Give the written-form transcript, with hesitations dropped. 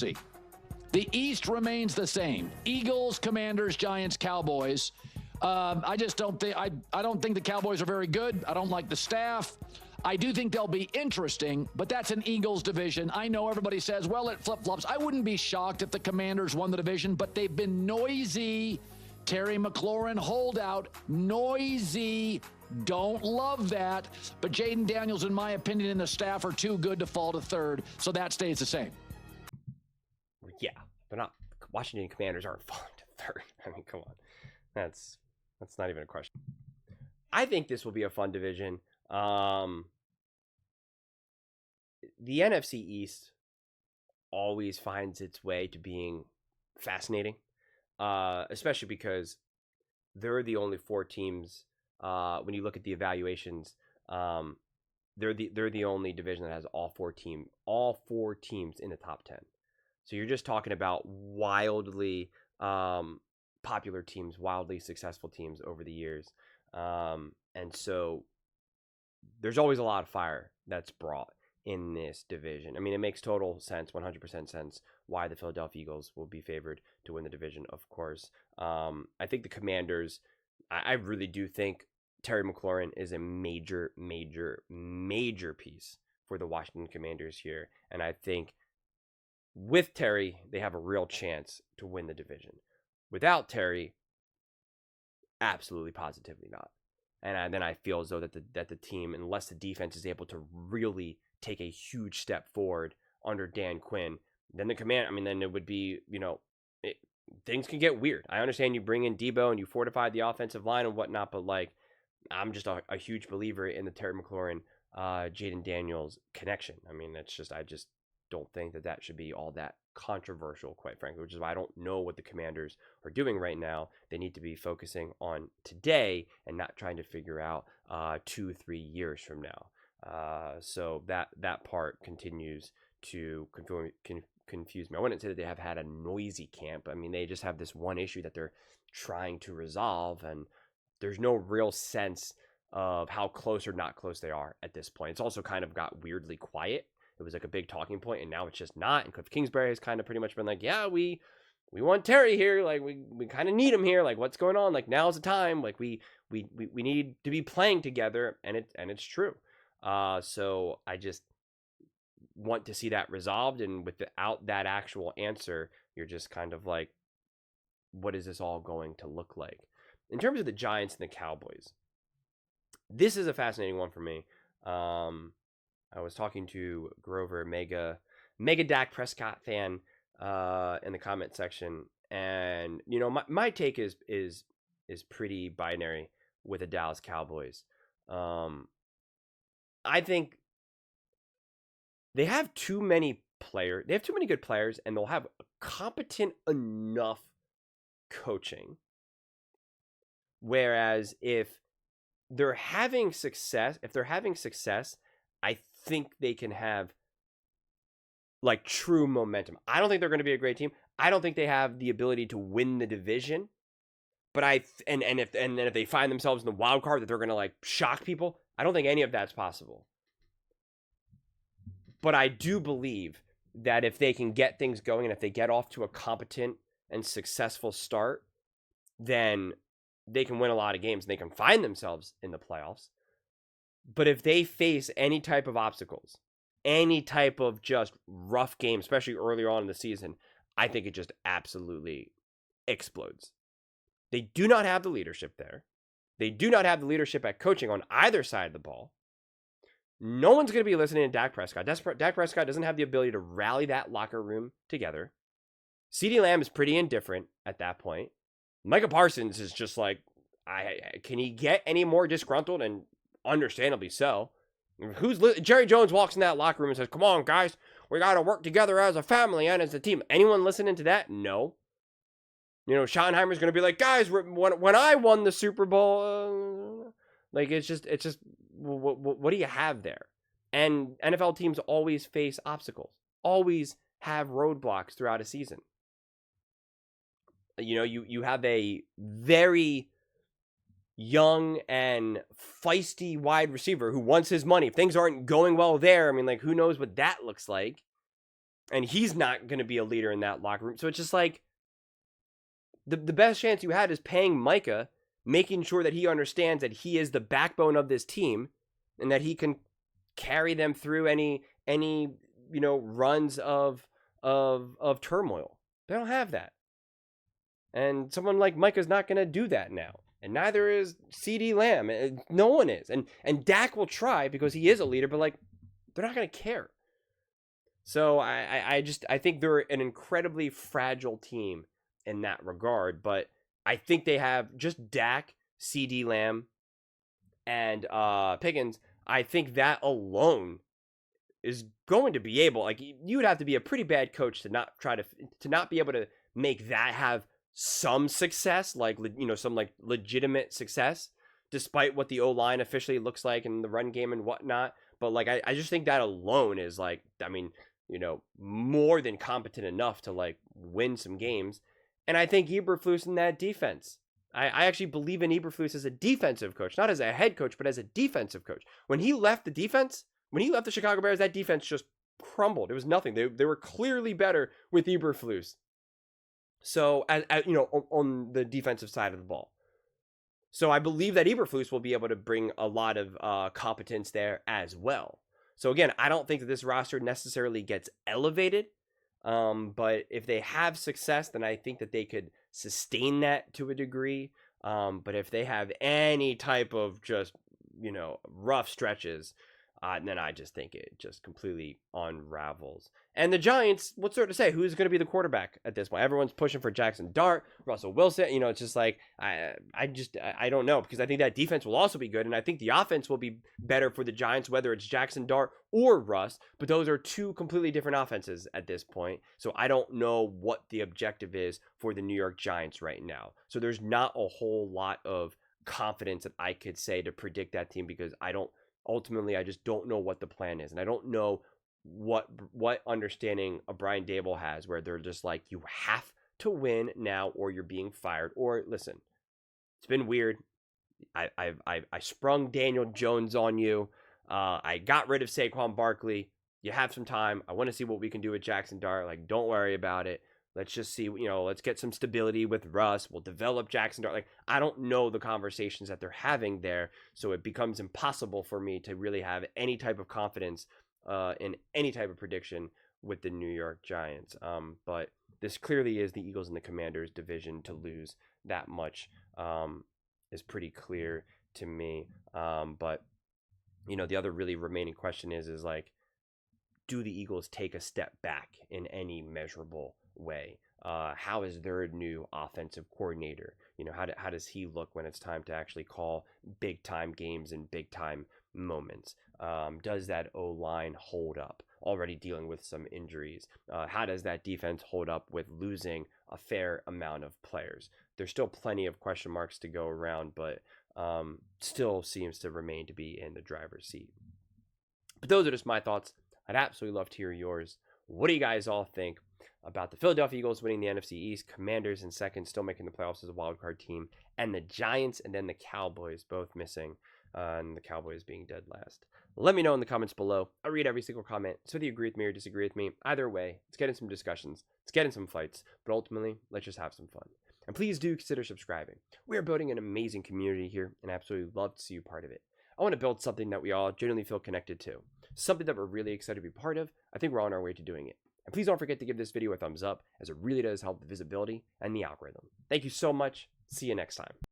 NFC. The East remains the same. Eagles, Commanders, Giants, Cowboys. I just don't think I don't think the Cowboys are very good. I don't like the staff. I do think they'll be interesting, but that's an Eagles division. I know everybody says, well, it flip-flops. I wouldn't be shocked if the Commanders won the division, but they've been noisy. Terry McLaurin holdout, noisy. Don't love that. But Jaden Daniels, in my opinion, and the staff are too good to fall to third, so that stays the same. Yeah, they're not. Washington Commanders aren't falling to third. I mean, come on. That's not even a question. I think this will be a fun division. The NFC East always finds its way to being fascinating, especially because they're the only four teams. When you look at the evaluations, they're the only division that has all four teams in the top 10. So you're just talking about wildly popular teams, wildly successful teams over the years, and so there's always a lot of fire that's brought in this division. I mean, it makes total sense, 100% sense, why the Philadelphia Eagles will be favored to win the division, of course. I think the Commanders, I really do think Terry McLaurin is a major, major, major piece for the Washington Commanders here. And I think with Terry, they have a real chance to win the division. Without Terry, absolutely, positively not. And then I feel as though that the team, unless the defense is able to really take a huge step forward under Dan Quinn, then then it would be, things can get weird. I understand you bring in Debo and you fortify the offensive line and whatnot, but I'm just a huge believer in the Terry McLaurin, Jaden Daniels connection. I mean, I just don't think that should be all that controversial, quite frankly, which is why I don't know what the Commanders are doing right now. They need to be focusing on today and not trying to figure out 2-3 years from now. So that part continues to confuse me. I wouldn't say that they have had a noisy camp. I mean, they just have this one issue that they're trying to resolve, and there's no real sense of how close or not close they are at this point. It's also kind of got weirdly quiet. It was like a big talking point, and now it's just not. And Cliff Kingsbury has kind of pretty much been like, yeah, we want Terry here. Like, we kind of need him here. Like, what's going on? Like, now's the time. Like, we need to be playing together, and it's true. So I just want to see that resolved, and without that actual answer, you're just kind of like, what is this all going to look like? In terms of the Giants and the Cowboys, this is a fascinating one for me. I was talking to Grover, mega Dak Prescott fan, in the comment section, and my take is pretty binary with the Dallas Cowboys. I think they have too many good players, and they'll have competent enough coaching. Whereas if they're having success, I think they can have true momentum. I don't think they're going to be a great team. I don't think they have the ability to win the division. But if they find themselves in the wild card that they're going to shock people, I don't think any of that's possible. But I do believe that if they can get things going and if they get off to a competent and successful start, then they can win a lot of games and they can find themselves in the playoffs. But if they face any type of obstacles, any type of just rough game, especially earlier on in the season, I think it just absolutely explodes. They do not have the leadership there. They do not have the leadership at coaching on either side of the ball. No one's going to be listening to Dak Prescott. Dak Prescott doesn't have the ability to rally that locker room together. CeeDee Lamb is pretty indifferent at that point. Micah Parsons is just can he get any more disgruntled? And understandably so. Jerry Jones walks in that locker room and says, come on, guys, we got to work together as a family and as a team. Anyone listening to that? No. Schottenheimer's going to be like, guys, when I won the Super Bowl, it's just, what do you have there? And NFL teams always face obstacles, always have roadblocks throughout a season. You have a very young and feisty wide receiver who wants his money. If things aren't going well there, who knows what that looks like. And he's not going to be a leader in that locker room. So it's just like the best chance you had is paying Micah, making sure that he understands that he is the backbone of this team and that he can carry them through any runs of turmoil. They don't have that. And someone like Micah's not going to do that now. And neither is CeeDee Lamb. No one is. And Dak will try because he is a leader, but like they're not going to care. So I think they're an incredibly fragile team in that regard. But I think they have just Dak, CeeDee Lamb, and Pickens. I think that alone is going to be able, like, you would have to be a pretty bad coach to not be able to make that have some success, like, some like legitimate success, despite what the O-line officially looks like in the run game and whatnot. But like, I just think that alone is like, I mean, more than competent enough to like win some games. And I think Eberflus in that defense, I actually believe in Eberflus as a defensive coach, not as a head coach, but as a defensive coach. When he left the Chicago Bears, that defense just crumbled. It was nothing. They were clearly better with Eberflus. So, on the defensive side of the ball. So I believe that Eberflus will be able to bring a lot of competence there as well. So again, I don't think that this roster necessarily gets elevated. But if they have success, then I think that they could sustain that to a degree. But if they have any type of just, rough stretches, then I just think it just completely unravels. And the Giants, what's there to say? Who's going to be the quarterback at this point? Everyone's pushing for Jackson Dart, Russell Wilson. It's just like, I don't know, because I think that defense will also be good. And I think the offense will be better for the Giants, whether it's Jackson Dart or Russ. But those are two completely different offenses at this point. So I don't know what the objective is for the New York Giants right now. So there's not a whole lot of confidence that I could say to predict that team, because ultimately, I just don't know what the plan is. And I don't know what understanding a Brian Daboll has, where they're just like, you have to win now or you're being fired. Or listen, it's been weird. I sprung Daniel Jones on you. I got rid of Saquon Barkley. You have some time. I want to see what we can do with Jackson Dart. Like, don't worry about it. Let's just see, let's get some stability with Russ. We'll develop Jackson Dart. Like, I don't know the conversations that they're having there, so it becomes impossible for me to really have any type of confidence in any type of prediction with the New York Giants. But this clearly is the Eagles and the Commanders division to lose that much is pretty clear to me. But, the other really remaining question is like, do the Eagles take a step back in any measurable way? How is their new offensive coordinator? How does he look when it's time to actually call big time games and big time moments? Does that O-line hold up? Already dealing with some injuries. How does that defense hold up with losing a fair amount of players? There's still plenty of question marks to go around, but still seems to remain to be in the driver's seat. But those are just my thoughts. I'd absolutely love to hear yours. What do you guys all think about the Philadelphia Eagles winning the NFC East, Commanders in second, still making the playoffs as a wildcard team, and the Giants and then the Cowboys both missing, and the Cowboys being dead last? Let me know in the comments below. I read every single comment, so whether you agree with me or disagree with me, either way, let's get in some discussions, let's get in some fights, but ultimately, let's just have some fun. And please do consider subscribing. We are building an amazing community here, and I absolutely love to see you part of it. I want to build something that we all genuinely feel connected to, something that we're really excited to be part of. I think we're on our way to doing it. And please don't forget to give this video a thumbs up, as it really does help the visibility and the algorithm. Thank you so much. See you next time.